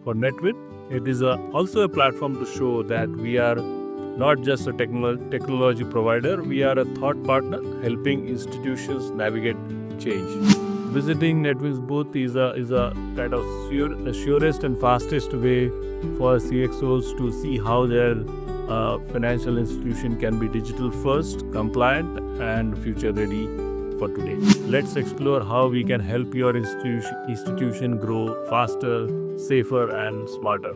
For NetWin, it is also a platform to show that we are not just a technology provider, we are a thought partner helping institutions navigate change. Visiting NetWin's booth is a kind of surest and fastest way for CXOs to see how their financial institution can be digital first, compliant, and future ready for today. Let's explore how we can help your institution grow faster, safer, and smarter.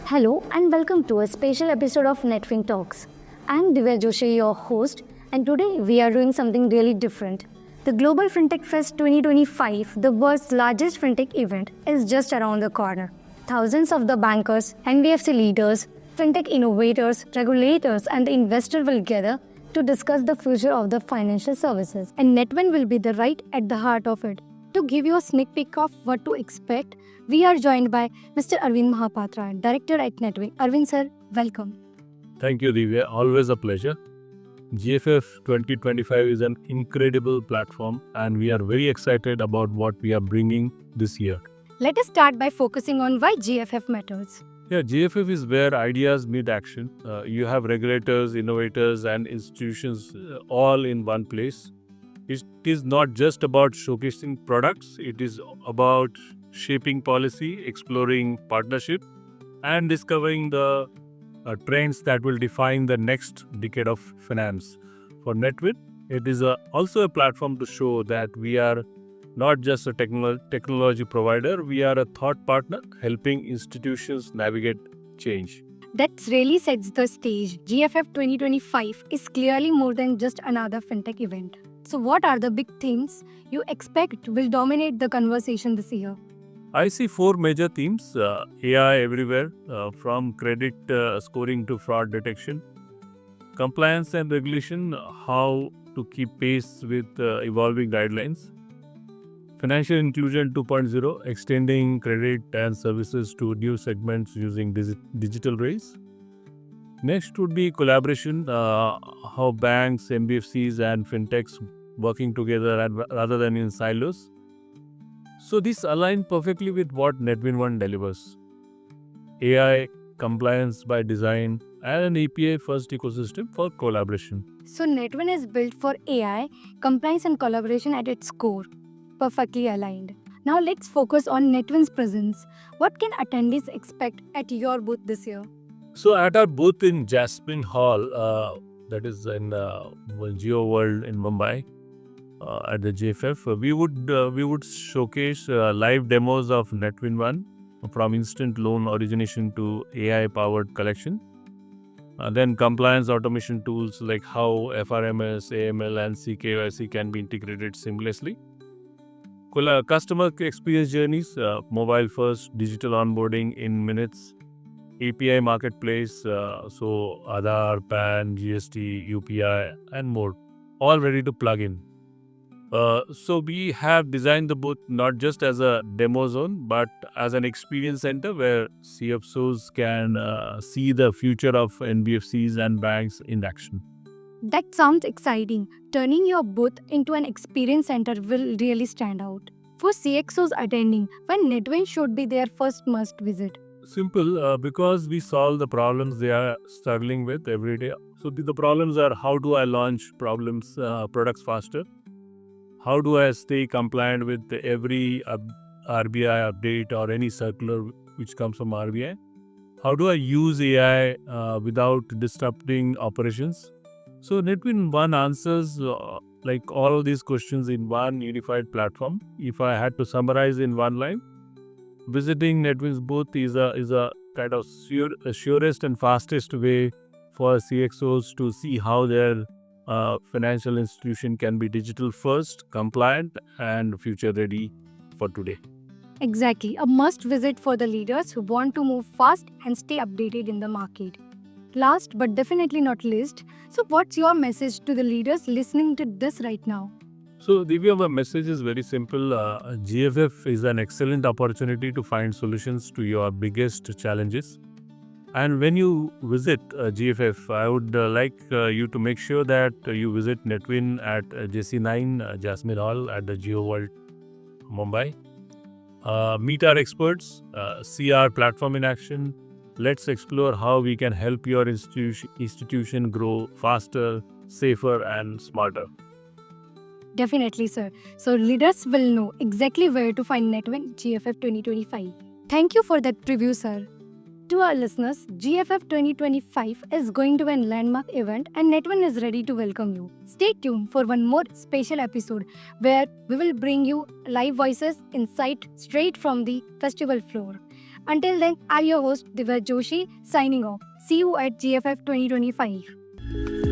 Hello and welcome to a special episode of NetWin Talks. I'm Divya Joshi, your host, and today we are doing something really different. The Global FinTech Fest 2025, the world's largest FinTech event, is just around the corner. Thousands of the bankers, NBFC leaders, FinTech innovators, regulators, and the investor will gather to discuss the future of the financial services. And NetWin will be right at the heart of it. To give you a sneak peek of what to expect, we are joined by Mr. Arvind Mahapatra, Director at NetWin. Arvind sir, welcome. Thank you, Divya. Always a pleasure. GFF 2025 is an incredible platform, and we are very excited about what we are bringing this year. Let us start by focusing on why GFF matters. Yeah, GFF is where ideas meet action. You have regulators, innovators, and institutions all in one place. It is not just about showcasing products, it is about shaping policy, exploring partnership, and discovering the trends that will define the next decade of finance. For NetWin, it is also a platform to show that we are not just a technology provider, we are a thought partner helping institutions navigate change. That really sets the stage. GFF 2025 is clearly more than just another fintech event. So what are the big themes you expect will dominate the conversation this year? I see four major themes: AI everywhere, from credit scoring to fraud detection, compliance and regulation, how to keep pace with evolving guidelines, financial inclusion 2.0, extending credit and services to new segments using digital rails. Next would be collaboration, how banks, NBFCs, and fintechs working together rather than in silos. So this aligns perfectly with what NetWin One delivers: AI, compliance by design, and an API first ecosystem for collaboration. So NetWin is built for AI, compliance and collaboration at its core. Perfectly aligned. Now let's focus on NetWin's presence. What can attendees expect at your booth this year? So at our booth in Jasmine Hall, that is in Geo World in Mumbai, at the JFF, we would showcase live demos of NetWin One, from instant loan origination to AI-powered collection. Then compliance automation tools like how FRMS, AML, and CKYC can be integrated seamlessly. Customer experience journeys, mobile first, digital onboarding in minutes, API marketplace, so Aadhaar, PAN, GST, UPI, and more, all ready to plug in. So we have designed the booth not just as a demo zone, but as an experience center where CFOs can see the future of NBFCs and banks in action. That sounds exciting. Turning your booth into an experience center will really stand out. For CXOs attending, when NetWin should be their first must visit? Simple, because we solve the problems they are struggling with every day. So the problems are: how do I launch products faster? How do I stay compliant with every RBI update or any circular which comes from RBI? How do I use AI without disrupting operations? So NetWin One answers like all of these questions in one unified platform. If I had to summarize in one line, visiting NetWin's booth is a kind of surest and fastest way for CXOs to see how their financial institution can be digital first, compliant, and future ready for today. Exactly, a must visit for the leaders who want to move fast and stay updated in the market. Last but definitely not least, so what's your message to the leaders listening to this right now? So, Divya, my message is very simple. GFF is an excellent opportunity to find solutions to your biggest challenges. And when you visit GFF, I would like you to make sure that you visit Netwin at JC9 Jasmine Hall at the Geo World, Mumbai. Meet our experts, see our platform in action. Let's explore how we can help your institution grow faster, safer, and smarter. Definitely, sir. So leaders will know exactly where to find Netwin GFF 2025. Thank you for that preview, sir. To our listeners, GFF 2025 is going to be a landmark event and Netwin is ready to welcome you. Stay tuned for one more special episode where we will bring you live voices, insight straight from the festival floor. Until then, I'm your host Divya Joshi signing off. See you at GFF 2025.